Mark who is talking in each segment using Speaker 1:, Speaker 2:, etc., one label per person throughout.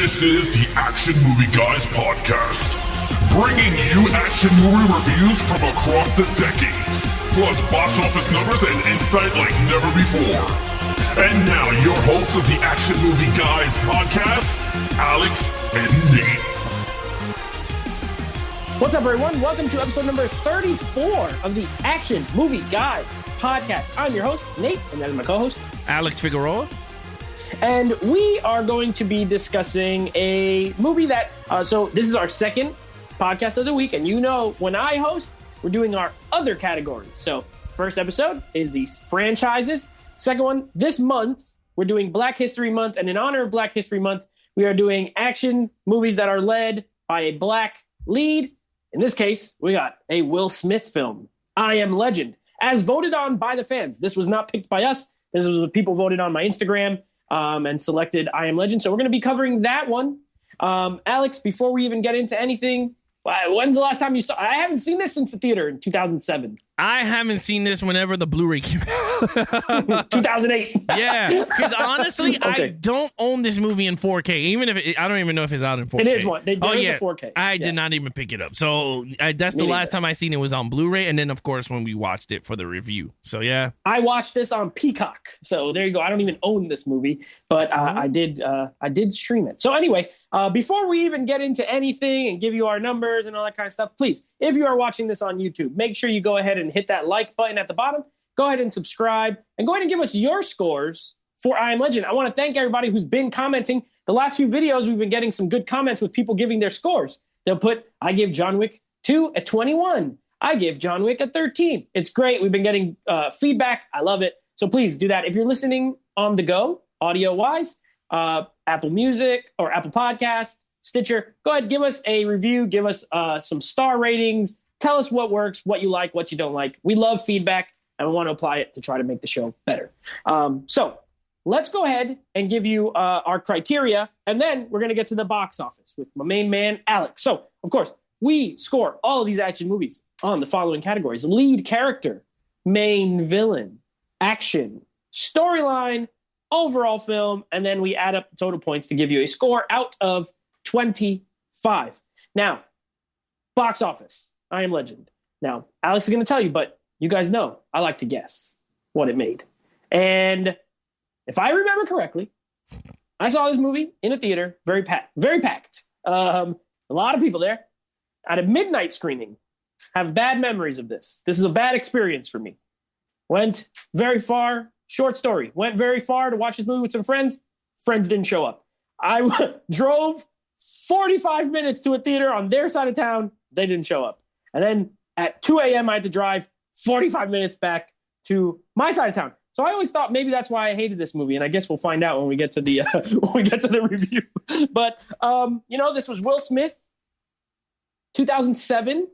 Speaker 1: This is the Action Movie Guys podcast, bringing you action movie reviews from across the decades, plus box office numbers and insight like never before. And now, your hosts of the Action Movie Guys podcast, Alex and Nate.
Speaker 2: What's up, everyone? Welcome to episode number 34 of the Action Movie Guys podcast. I'm your host, Nate, and that is my co-host,
Speaker 3: Alex Figueroa.
Speaker 2: And we are going to be discussing a movie that, so this is our second podcast of the week. And you know, when I host, we're doing our other categories. So first episode is these franchises. Second one, this month, we're doing Black History Month. And in honor of Black History Month, we are doing action movies that are led by a black lead. In this case, we got a Will Smith film, I Am Legend, as voted on by the fans. This was not picked by us. This was what people voted on my Instagram. And selected I Am Legend. So we're going to be covering that one. Alex, before we even get into anything, when's the last time you saw? I haven't seen this since the theater in 2007.
Speaker 3: I haven't seen this whenever the Blu-ray came out.
Speaker 2: 2008.
Speaker 3: Yeah, because honestly,
Speaker 2: Okay.
Speaker 3: I don't own this movie in 4K. Even if I don't even know if it's out in 4K.
Speaker 2: It is one. There is a 4K.
Speaker 3: I did not even pick it up. So that's
Speaker 2: Me
Speaker 3: the last
Speaker 2: neither.
Speaker 3: time I seen it was on Blu-ray, and then of course when we watched it for the review. So yeah,
Speaker 2: I watched this on Peacock. So there you go. I don't even own this movie, but I did stream it. So anyway, before we even get into anything and give you our numbers and all that kind of stuff, please, if you are watching this on YouTube, make sure you go ahead and hit that like button at the bottom. Go ahead and subscribe and go ahead and give us your scores for I Am Legend. I want to thank everybody who's been commenting. The last few videos, we've been getting some good comments with people giving their scores. They'll put, I give John Wick 2 a 21. I give John Wick a 13. It's great. We've been getting feedback. I love it. So please do that. If you're listening on the go, audio-wise, Apple Music or Apple Podcast, Stitcher, go ahead, give us a review. Give us some star ratings. Tell us what works, what you like, what you don't like. We love feedback, and we want to apply it to try to make the show better. So let's go ahead and give you our criteria, and then we're going to get to the box office with my main man, Alex. So, of course, we score all of these action movies on the following categories: lead character, main villain, action, storyline, overall film, and then we add up the total points to give you a score out of 25. Now, box office, I Am Legend. Now, Alex is going to tell you, but you guys know I like to guess what it made. And if I remember correctly, I saw this movie in a theater, very packed. A lot of people there at a midnight screening. Have bad memories of this. This is a bad experience for me. Went very far, short story. Went very far to watch this movie with some friends. Friends didn't show up. I drove 45 minutes to a theater on their side of town. They didn't show up. And then at 2 a.m., I had to drive 45 minutes back to my side of town. So I always thought maybe that's why I hated this movie. And I guess we'll find out when we get to the review. But, this was Will Smith, 2007.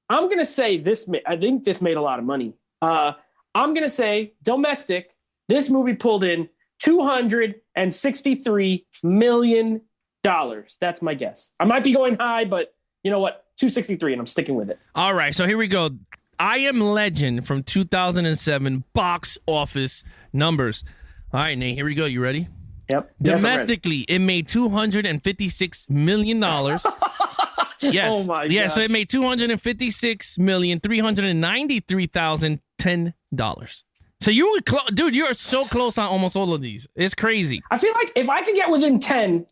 Speaker 2: I'm going to say I think this made a lot of money. I'm going to say domestic, this movie pulled in $263 million. That's my guess. I might be going high, but you know what? 263, and I'm sticking with it.
Speaker 3: all right. So here we go. I Am Legend from 2007 box office numbers. All right, Nate. Here we go. You ready?
Speaker 2: Yep. Yes, I'm ready.
Speaker 3: Domestically, it made $256 million. Yes.
Speaker 2: Oh my
Speaker 3: Yeah, so
Speaker 2: gosh.
Speaker 3: it made $256,393,010. So you were dude, you're so close on almost all of these. It's crazy.
Speaker 2: I feel like if I could get within 10,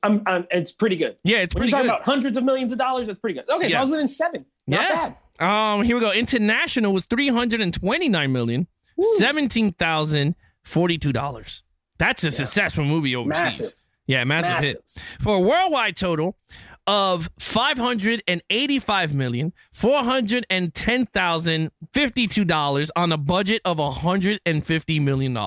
Speaker 2: it's pretty good.
Speaker 3: Yeah, it's
Speaker 2: When
Speaker 3: pretty
Speaker 2: you're talking
Speaker 3: good.
Speaker 2: about hundreds of millions of dollars, that's pretty good. Okay, so
Speaker 3: Yeah.
Speaker 2: I was within 7. Not bad.
Speaker 3: Here we go. International was $329,017,042. That's a successful movie overseas.
Speaker 2: Massive.
Speaker 3: Yeah, massive hit. For a worldwide total of $585,410,052 on a budget of $150 million.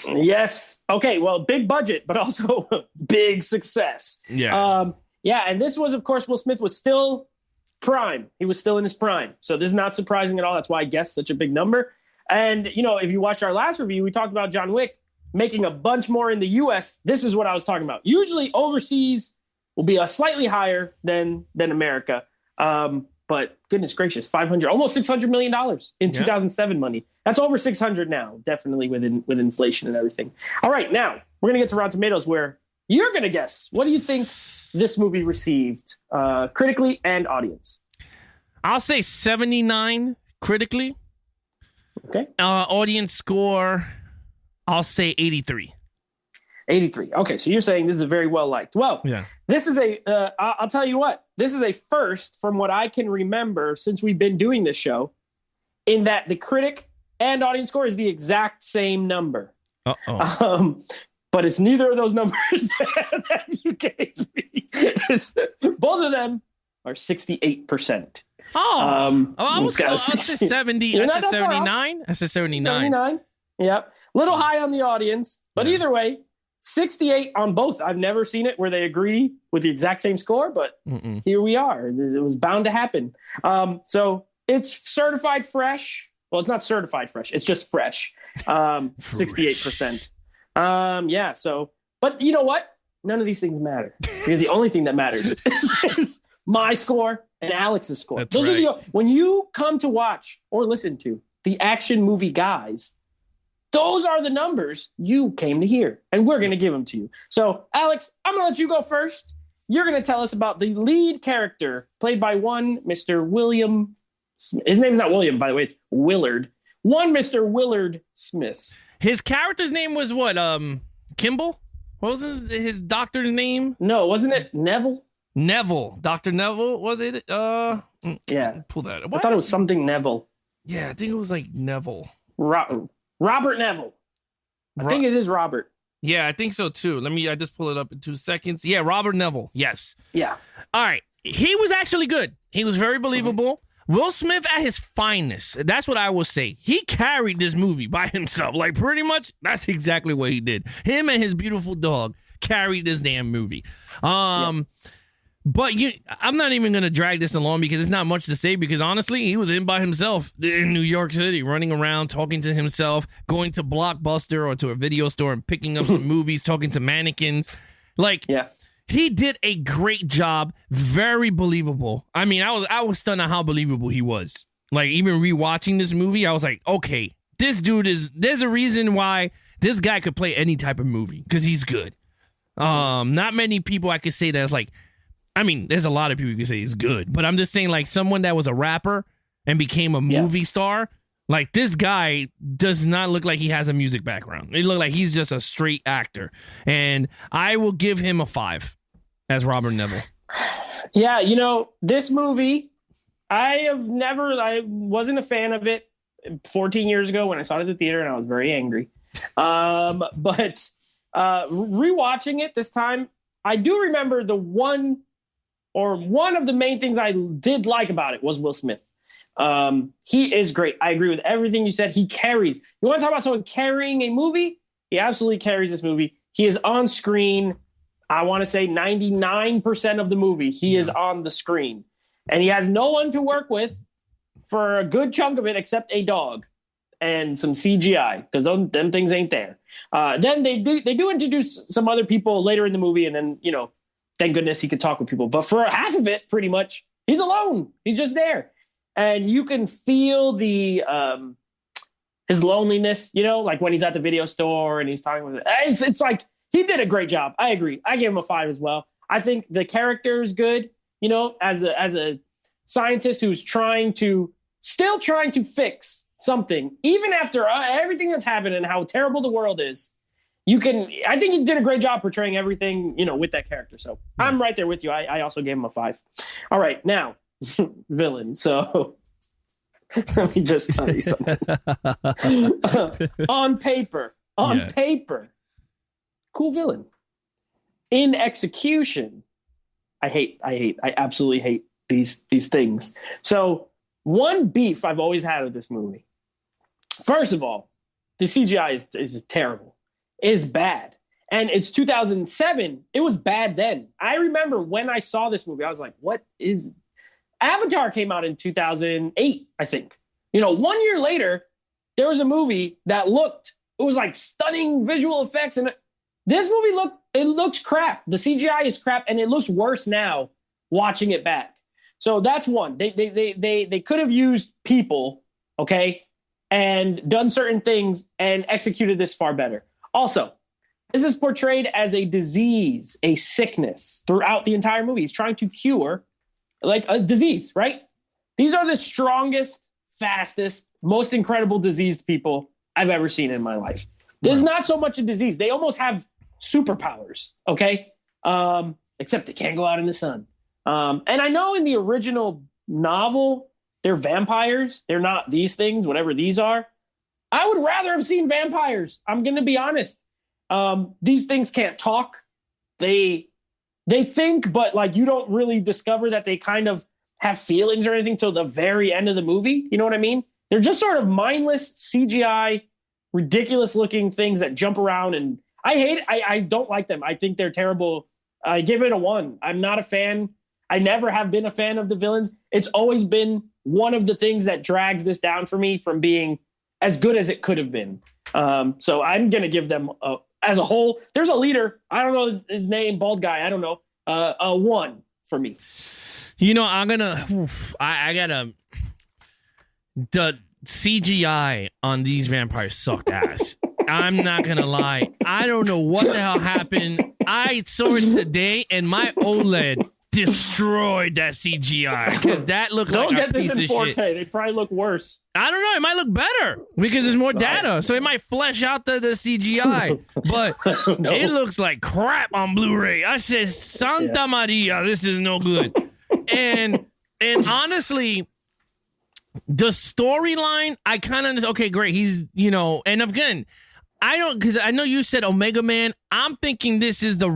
Speaker 2: Yes. Okay, well, big budget, but also big success.
Speaker 3: Yeah.
Speaker 2: And this was, of course, Will Smith was still prime. He was still in his prime. So this is not surprising at all. That's why I guessed such a big number. And, if you watched our last review, we talked about John Wick making a bunch more in the U.S. This is what I was talking about. Usually overseas will be a slightly higher than America. But goodness gracious, almost $600 million in 2007 money. That's over 600 now, definitely with inflation and everything. All right, now we're going to get to Rotten Tomatoes, where you're going to guess. What do you think this movie received critically and audience?
Speaker 3: I'll say 79 critically.
Speaker 2: Okay.
Speaker 3: Audience score, I'll say 83.
Speaker 2: 83. Okay, so you're saying this is very well liked. Well,
Speaker 3: Yeah.
Speaker 2: this is I'll tell you what, this is a first from what I can remember since we've been doing this show, in that the critic and audience score is the exact same number.
Speaker 3: Uh-oh.
Speaker 2: But it's neither of those numbers that you gave me. Both of them are 68%.
Speaker 3: I was close. I said 70.
Speaker 2: You're
Speaker 3: I
Speaker 2: not
Speaker 3: said
Speaker 2: that far off.
Speaker 3: 79. I said 79.
Speaker 2: 79. Yep. Little high on the audience. But either way, 68 on both. I've never seen it where they agree with the exact same score, but here we are. It was bound to happen. So it's certified fresh. Well, it's not certified fresh. It's just fresh. 68%. Yeah. So, but you know what? None of these things matter, because the only thing that matters is my score and Alex's score.
Speaker 3: That's
Speaker 2: Those
Speaker 3: right.
Speaker 2: are when you come to watch or listen to the Action Movie Guys, those are the numbers you came to hear, and we're going to give them to you. So, Alex, I'm going to let you go first. You're going to tell us about the lead character played by one Mr. William. His name is not William, by the way. It's Willard. One Mr. Willard Smith.
Speaker 3: His character's name was what? Kimball? What was his doctor's name?
Speaker 2: No, wasn't it Neville?
Speaker 3: Neville. Dr. Neville, was it?
Speaker 2: Yeah.
Speaker 3: Pull that up.
Speaker 2: I thought it was something Neville.
Speaker 3: Yeah, I think it was like Neville.
Speaker 2: Robert Neville. I think it is Robert.
Speaker 3: Yeah, I think so too. I just pull it up in 2 seconds. Yeah, Robert Neville. Yes.
Speaker 2: Yeah.
Speaker 3: All right. He was actually good. He was very believable. Will Smith at his finest. That's what I will say. He carried this movie by himself. Like, pretty much, that's exactly what he did. Him and his beautiful dog carried this damn movie. But I'm not even going to drag this along, because it's not much to say, because honestly, he was in by himself in New York City, running around, talking to himself, going to Blockbuster or to a video store and picking up some movies, talking to mannequins. Like,
Speaker 2: Yeah.
Speaker 3: he did a great job. Very believable. I mean, I was stunned at how believable he was. Like, even rewatching this movie, I was like, okay, this dude there's a reason why this guy could play any type of movie, because he's good. Not many people I could say that's like, I mean, there's a lot of people you can say is good, but I'm just saying, like, someone that was a rapper and became a movie star, like, this guy does not look like he has a music background. It look like he's just a straight actor. And I will give him a 5 as Robert Neville.
Speaker 2: Yeah, this movie, I wasn't a fan of it 14 years ago when I saw it at the theater, and I was very angry. But rewatching it this time, I do remember one of the main things I did like about it was Will Smith. He is great. I agree with everything you said. He carries. You want to talk about someone carrying a movie? He absolutely carries this movie. He is on screen. I want to say 99% of the movie, he is on the screen. And he has no one to work with for a good chunk of it except a dog and some CGI, because them things ain't there. Then they do introduce some other people later in the movie, and then, thank goodness he could talk with people. But for half of it, pretty much, he's alone. He's just there. And you can feel his loneliness, like when he's at the video store and he's talking with it. It's like, he did a great job. I agree. I gave him a 5 as well. I think the character is good, as a scientist who's still trying to fix something, even after everything that's happened and how terrible the world is. I think he did a great job portraying everything, with that character. So I'm right there with you. I also gave him a 5. All right, now, villain. So let me just tell you something. On paper, cool villain. In execution, I absolutely hate these things. So one beef I've always had with this movie. First of all, the CGI is terrible. It's bad. And it's 2007. It was bad then. I remember when I saw this movie, I was like, what is... Avatar came out in 2008, I think. 1 year later, there was a movie that it was like stunning visual effects. And this movie looks crap. The CGI is crap, and it looks worse now watching it back. So that's one. They could have used people, okay, and done certain things and executed this far better. Also, This is portrayed as a disease, a sickness throughout the entire movie. He's trying to cure like a disease, right? These are the strongest, fastest, most incredible diseased people I've ever seen in my life. This is not so much a disease. They almost have superpowers, okay? Except they can't go out in the sun. And I know in the original novel, they're vampires. They're not these things, whatever these are. I would rather have seen vampires. I'm going to be honest. These things can't talk. They think, but like you don't really discover that they kind of have feelings or anything till the very end of the movie. You know what I mean? They're just sort of mindless CGI, ridiculous looking things that jump around, and I hate it. I don't like them. I think they're terrible. I give it a 1. I'm not a fan. I never have been a fan of the villains. It's always been one of the things that drags this down for me from being as good as it could have been. So I'm going to give them as a whole. There's a leader. I don't know his name, bald guy. I don't know. A 1 for me.
Speaker 3: You know, I gotta, the CGI on these vampires sucked ass. I'm not gonna lie. I don't know what the hell happened. I saw it today and my OLED destroyed that CGI because that looked like a piece of shit. Don't get this in 4K. They probably look worse.
Speaker 2: I
Speaker 3: don't know. It might look better because there's more data. So it might flesh out the CGI. But it looks like crap on Blu-ray. I said, Santa Maria, this is no good. And honestly, the storyline, I kind of, okay, great. He's, and again, because I know you said Omega Man. I'm thinking this is the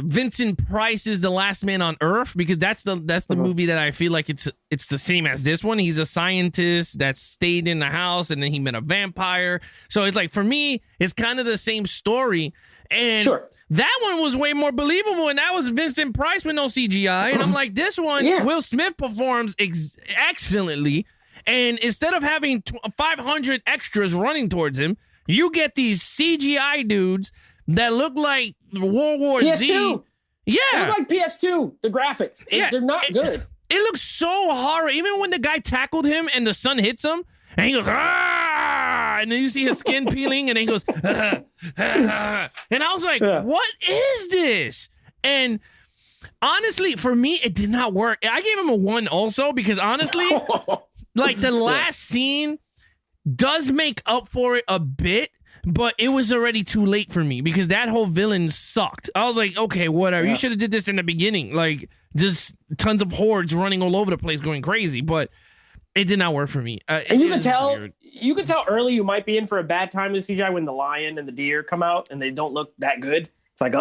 Speaker 3: Vincent Price is the Last Man on Earth, because that's the movie that I feel like it's the same as this one. He's a scientist that stayed in the house and then he met a vampire. So it's like, for me, it's kind of the same story. And that one was way more believable, and that was Vincent Price with no CGI. And I'm like, this one, Will Smith performs excellently. And instead of having 500 extras running towards him, you get these CGI dudes that look like World War
Speaker 2: PS2.
Speaker 3: Z. Yeah.
Speaker 2: They look like PS2, the graphics. They're not good.
Speaker 3: It looks so horror. Even when the guy tackled him and the sun hits him, and he goes, ah! And then you see his skin peeling, and then he goes, and I was like, what is this? And honestly, for me, it did not work. I gave him a 1 also, because honestly, like the last scene does make up for it a bit, but it was already too late for me because that whole villain sucked. I was like, okay, whatever. You should have did this in the beginning. Like, just tons of hordes running all over the place going crazy, but it did not work for me.
Speaker 2: And you can tell early you might be in for a bad time with CGI when the lion and the deer come out and they don't look that good. It's like,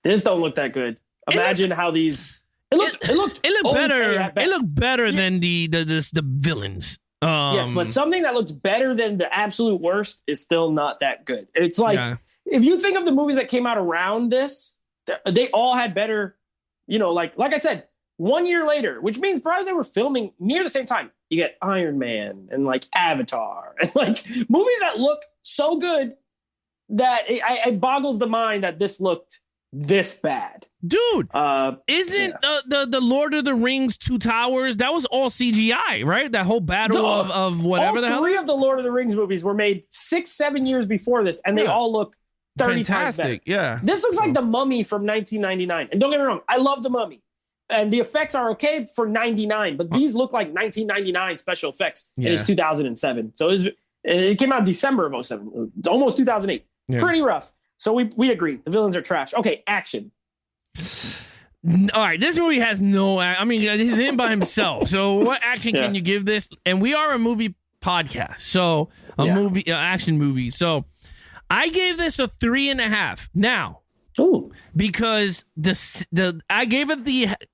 Speaker 2: this don't look that good. Imagine how these. It looked
Speaker 3: better. It looked better than the villains.
Speaker 2: Yes, but something that looks better than the absolute worst is still not that good. It's like, if you think of the movies that came out around this, they all had better, like I said, 1 year later, which means probably they were filming near the same time. You get Iron Man and like Avatar and like movies that look so good that it boggles the mind that this looked this bad.
Speaker 3: Dude, isn't the Lord of the Rings Two Towers, that was all CGI, right? That whole battle of whatever the hell?
Speaker 2: All 3 of the Lord of the Rings movies were made 6-7 years before this, and they all look 30 times better.
Speaker 3: Yeah.
Speaker 2: This looks like The Mummy from 1999. And don't get me wrong, I love The Mummy. And the effects are okay for 99, but these look like 1999 special effects. Yeah. And it's 2007. So it came out December of 07, almost 2008. Yeah. Pretty rough. So we agree. The villains are trash. Okay, action.
Speaker 3: All right, this movie has he's in by himself. So what action can you give this? And we are a movie podcast, so movie action movie. So I gave this a 3.5. Now, because I gave it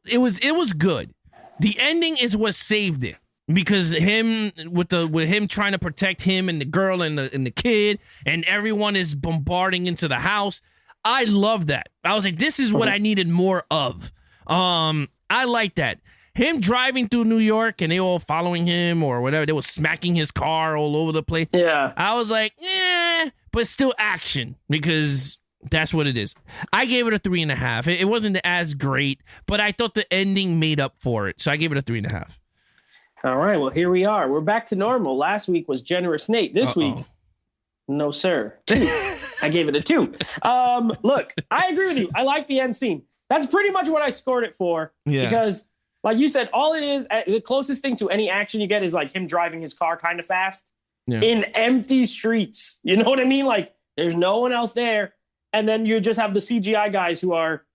Speaker 3: it was good. The ending is what saved it, because him with him trying to protect him and the girl and the kid, and everyone is bombarding into the house. I love that. I was like, this is what I needed more of. I like that. Him driving through New York and they all following him or whatever. They were smacking his car all over the place. Yeah. I was like, but still action, because that's what it is. I gave it a 3.5. It wasn't as great, but I thought the ending made up for it. So I gave it a 3.5.
Speaker 2: All right. Well, here we are. We're back to normal. Last week was Generous Nate. This week, no, sir. I gave it a 2. Look, I agree with you. I like the end scene. That's pretty much what I scored it for.
Speaker 3: Yeah.
Speaker 2: Because, like you said, all it is, the closest thing to any action you get is like him driving his car kind of fast in empty streets. You know what I mean? Like, there's no one else there. And then you just have the CGI guys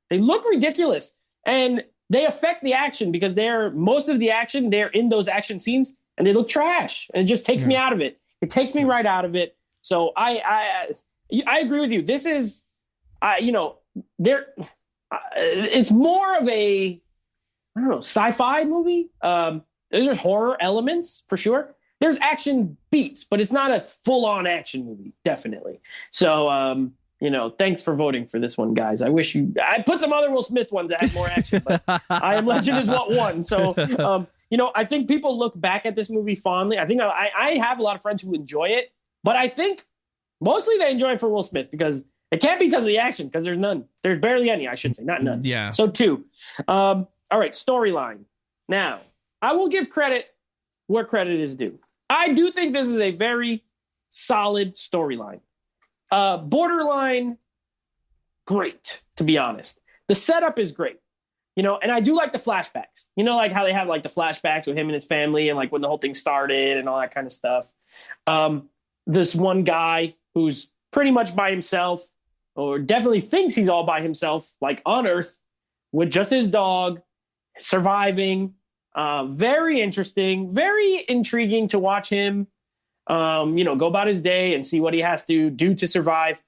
Speaker 2: they look ridiculous. And they affect the action because most of the action, they're in those action scenes and they look trash. And it just takes me out of it. It takes me right out of it. So I agree with you. This is, it's more of a, I don't know, sci-fi movie. There's horror elements for sure. There's action beats, but it's not a full-on action movie, definitely. So, thanks for voting for this one, guys. I put some other Will Smith ones that had more action, but I Am Legend is what won. So, I think people look back at this movie fondly. I think I have a lot of friends who enjoy it, but I think mostly they enjoy it for Will Smith because it can't be because of the action, because there's none. There's barely any, I should say, not none.
Speaker 3: Yeah.
Speaker 2: So 2. All right, storyline. Now, I will give credit where credit is due. I do think this is a very solid storyline. Borderline, great, to be honest. The setup is great, and I do like the flashbacks. Like how they have like the flashbacks with him and his family and like when the whole thing started and all that kind of stuff. This one guy who's pretty much by himself, or definitely thinks he's all by himself, like on Earth, with just his dog, surviving. Very interesting, very intriguing to watch him, go about his day and see what he has to do to survive.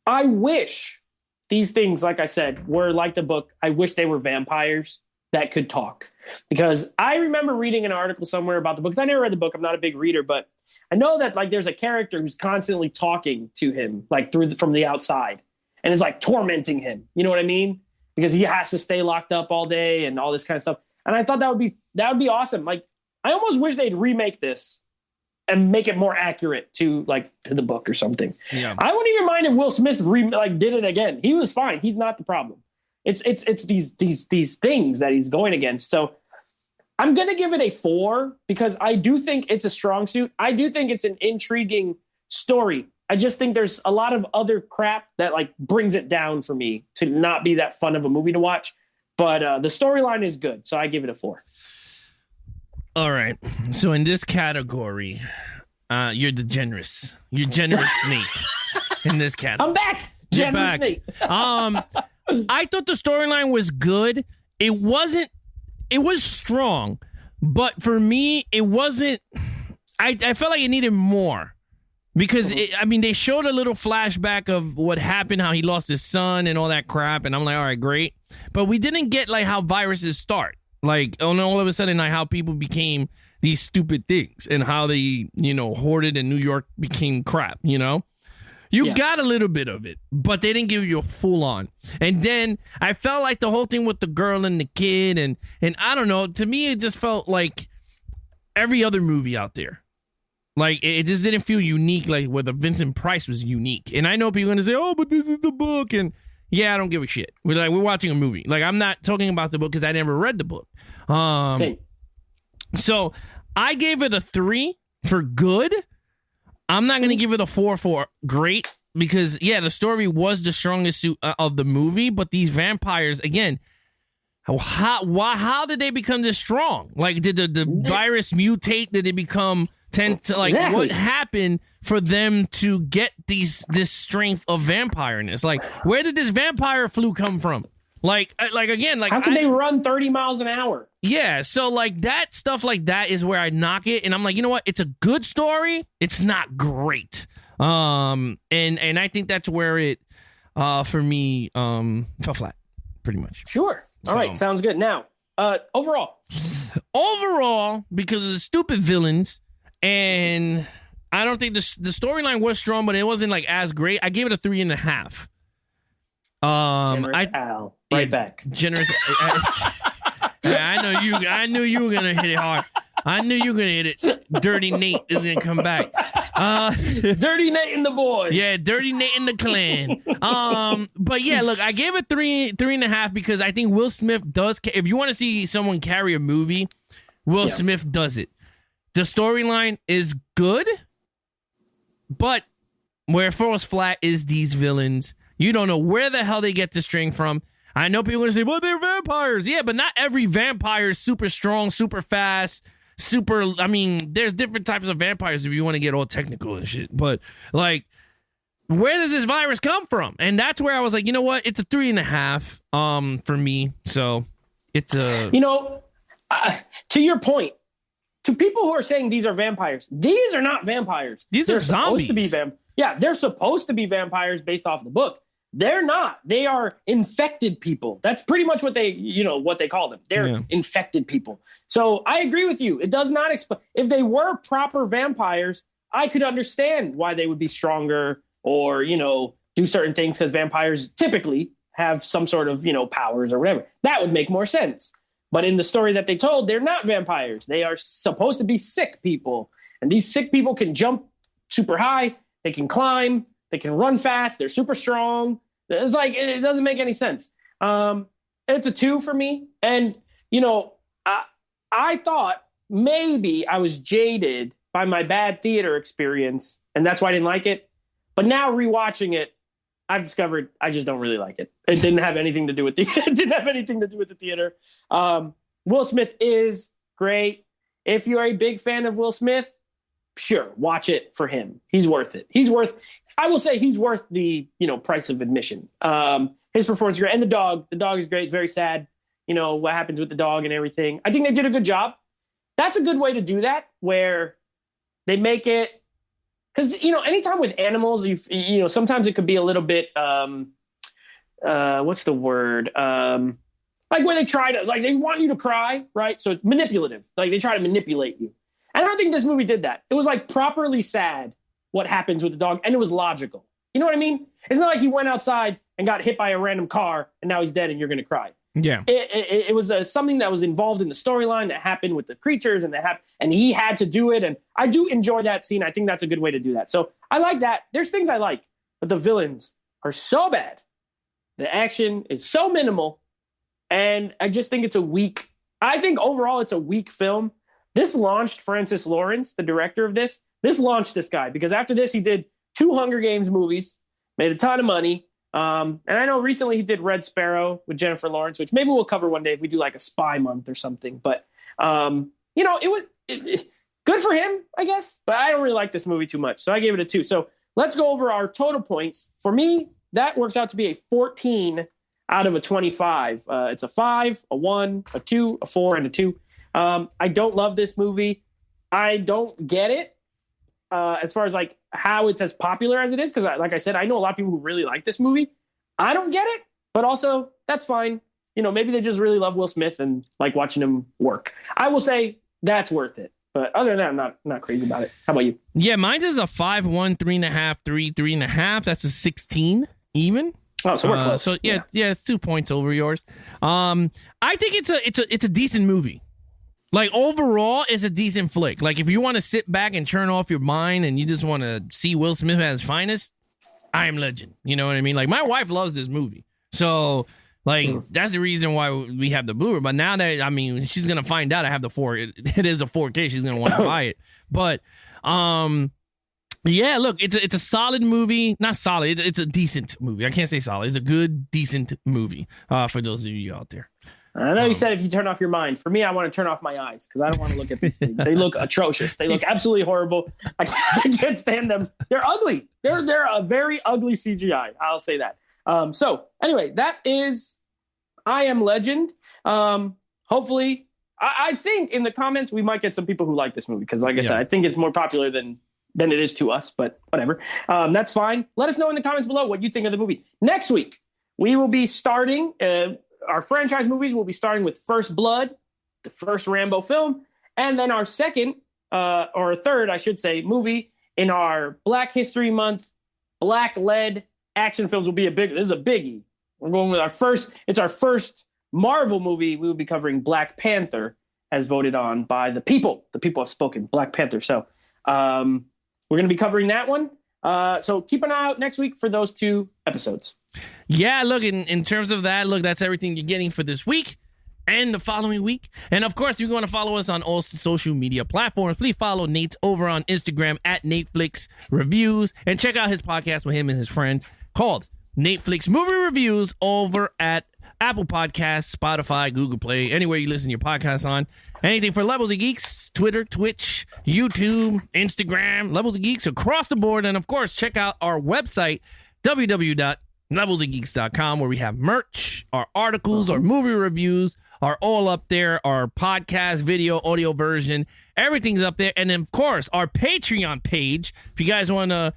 Speaker 2: I wish these things, like I said, were like the book. I wish they were vampires that could talk, because I remember reading an article somewhere about the book. 'Cause I never read the book. I'm not a big reader, but I know that like there's a character who's constantly talking to him, like from the outside, and is like tormenting him. You know what I mean? Because he has to stay locked up all day and all this kind of stuff. And I thought that would be awesome. Like, I almost wish they'd remake this and make it more accurate to the book or something.
Speaker 3: Yeah.
Speaker 2: I wouldn't even mind if Will Smith did it again. He was fine. He's not the problem. It's these things that he's going against. So I'm gonna give it a 4 because I do think it's a strong suit. I do think it's an intriguing story. I just think there's a lot of other crap that like brings it down for me to not be that fun of a movie to watch. But the storyline is good, so I give it a 4.
Speaker 3: All right. So in this category, you're the generous. You're generous, Nate. In this category,
Speaker 2: I'm back.
Speaker 3: You're
Speaker 2: Generous
Speaker 3: back.
Speaker 2: Nate.
Speaker 3: I thought the storyline was good. It wasn't. It was strong, but for me, it wasn't. I felt like it needed more. Because, they showed a little flashback of what happened, how he lost his son and all that crap. And I'm like, all right, great. But we didn't get, like, how viruses start. Like, all of a sudden, like, how people became these stupid things and how they, hoarded in New York became crap, You got a little bit of it, but they didn't give you a full on. And then I felt like the whole thing with the girl and the kid and I don't know. To me, it just felt like every other movie out there. Like, it just didn't feel unique, like where the Vincent Price was unique. And I know people are going to say, oh, but this is the book. And yeah, I don't give a shit. We're watching a movie. Like, I'm not talking about the book because I never read the book.
Speaker 2: Same.
Speaker 3: So I gave it a 3 for good. I'm not going to give it a 4 for great because, yeah, the story was the strongest suit of the movie. But these vampires, again, how did they become this strong? Like, did the virus mutate? Did they become...
Speaker 2: Exactly.
Speaker 3: What happened for them to get this strength of vampireness? Like, where did this vampire flu come from? How can
Speaker 2: they run 30 miles an hour?
Speaker 3: Yeah, so like that stuff like that is where I knock it, and I'm like, you know what? It's a good story. It's not great. And I think that's where it for me fell flat, pretty much.
Speaker 2: Sure. All right, sounds good. Now, overall,
Speaker 3: because of the stupid villains. And I don't think the storyline was strong, but it wasn't like as great. I gave it a 3.5.
Speaker 2: Back.
Speaker 3: Generous. I knew you were gonna hit it hard. I knew you were gonna hit it. Dirty Nate is gonna come back.
Speaker 2: Dirty Nate and the boys.
Speaker 3: Yeah, Dirty Nate and the clan. But yeah, look, I gave it 3.5 because I think Will Smith does. If you want to see someone carry a movie, Will Smith does it. The storyline is good, but where it falls flat is these villains. You don't know where the hell they get the string from. I know people are going to say, well, they're vampires. Yeah, but not every vampire is super strong, super fast, I mean, there's different types of vampires if you want to get all technical and shit. But, like, where did this virus come from? And that's where I was like, you know what? It's a 3.5 for me. So it's a...
Speaker 2: You know, to your point, to people who are saying these are vampires, these are not vampires.
Speaker 3: They're zombies.
Speaker 2: They're supposed to be vampires based off the book. They're not. They are infected people. That's pretty much what they call them. They're infected people. So I agree with you. It does not explain. If they were proper vampires, I could understand why they would be stronger or, do certain things, because vampires typically have some sort of, powers or whatever. That would make more sense. But in the story that they told, they're not vampires. They are supposed to be sick people. And these sick people can jump super high. They can climb. They can run fast. They're super strong. It's like, it doesn't make any sense. It's a 2 for me. And, I thought maybe I was jaded by my bad theater experience, and that's why I didn't like it. But now rewatching it, I've discovered I just don't really like it. It didn't have anything to do with the theater. Will Smith is great. If you're a big fan of Will Smith, sure, watch it for him. He's worth it. I will say he's worth the, price of admission. His performance is great. And the dog is great. It's very sad, what happens with the dog and everything. I think they did a good job. That's a good way to do that, where they make it, because, anytime with animals, sometimes it could be a little bit, what's the word? Like where they try to, like, they want you to cry, right? So it's manipulative. Like they try to manipulate you. And I don't think this movie did that. It was like properly sad what happens with the dog, and it was logical. You know what I mean? It's not like he went outside and got hit by a random car and now he's dead and you're going to cry.
Speaker 3: Yeah.
Speaker 2: It was something that was involved in the storyline that happened with the creatures, and he had to do it. And I do enjoy that scene. I think that's a good way to do that. So I like that. There's things I like, but the villains are so bad. The action is so minimal. And I just think I think overall it's a weak film. This launched Francis Lawrence, the director of this. This launched this guy, because after this, he did 2 Hunger Games movies, made a ton of money. And I know recently he did Red Sparrow with Jennifer Lawrence, which maybe we'll cover one day if we do like a spy month or something. But, it was good for him, I guess. But I don't really like this movie too much. So I gave it a 2. So let's go over our total points. For me, that works out to be a 14 out of a 25. It's a 5, a 1, a 2, a 4, and a 2. I don't love this movie. I don't get it as far as like how it's as popular as it is. Because like I said, I know a lot of people who really like this movie. I don't get it, but also that's fine. Maybe they just really love Will Smith and like watching him work. I will say that's worth it. But other than that, I'm not crazy about it. How about you?
Speaker 3: Yeah, mine is a 5, 1, 3.5, 3, 3.5. That's a 16 even.
Speaker 2: Oh, so we're close.
Speaker 3: So yeah, it's 2 points over yours. I think it's a decent movie. Like, overall, it's a decent flick. Like, if you want to sit back and turn off your mind and you just want to see Will Smith at his finest, I Am Legend. You know what I mean? Like, my wife loves this movie. So, like, that's the reason why we have the Blu-ray. But now that, she's going to find out I have the 4. It is a 4K. She's going to want to buy it. But, yeah, look, it's a solid movie. Not solid. It's a decent movie. I can't say solid. It's a good, decent movie for those of you out there.
Speaker 2: I know you said if you turn off your mind. For me, I want to turn off my eyes because I don't want to look at these things. They look atrocious. They look absolutely horrible. I can't stand them. They're ugly. They're a very ugly CGI. I'll say that. So anyway, that is I Am Legend. Hopefully, I think in the comments we might get some people who like this movie because, like I said, I think it's more popular than it is to us. But whatever, that's fine. Let us know in the comments below what you think of the movie. Next week, we will be starting. Our franchise movies will be starting with First Blood, the first Rambo film, and then our second, or third, I should say, movie in our Black History Month, Black-led action films will be this is a biggie. We're going with our first Marvel movie. We will be covering Black Panther, as voted on by the people. The people have spoken, Black Panther. So we're going to be covering that one. So keep an eye out next week for those 2 episodes.
Speaker 3: Yeah, look, in terms of that, look, that's everything you're getting for this week. and the following week. And of course, if you want to follow us on all social media platforms, please follow Nate over on Instagram at NateFlix Reviews, and check out his podcast with him and his friends called NateFlix Movie Reviews over at Apple Podcasts, Spotify, Google Play, anywhere you listen to your podcasts on. Anything for Levels of Geeks, Twitter, Twitch, YouTube, Instagram, Levels of Geeks across the board. And of course, check out our website, www.levelsofgeeks.com, where we have merch, our articles, our movie reviews are all up there. Our podcast, video, audio version, everything's up there. And then, of course, our Patreon page. If you guys want to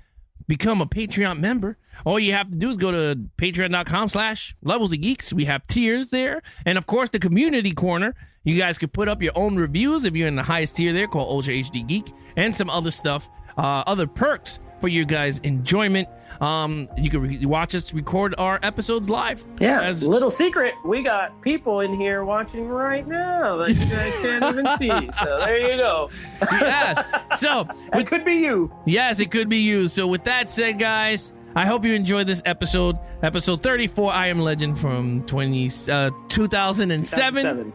Speaker 3: become a Patreon member, all you have to do is go to patreon.com/levelsofgeeks. We have tiers there. And, of course, the community corner. You guys could put up your own reviews if you're in the highest tier there, called Ultra HD Geek, and some other stuff, other perks for you guys' enjoyment. You can watch us record our episodes live.
Speaker 2: Yeah, little secret, we got people in here watching right now that you guys can't even see. So there you go.
Speaker 3: Yeah. So
Speaker 2: it could be you.
Speaker 3: Yes, it could be you. So with that said, guys, I hope you enjoyed this episode 34, I Am Legend from 2007.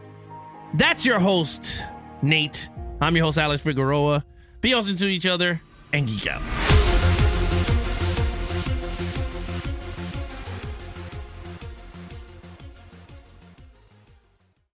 Speaker 3: That's your host, Nate. I'm your host, Alex Figueroa. Be awesome to each other and geek out.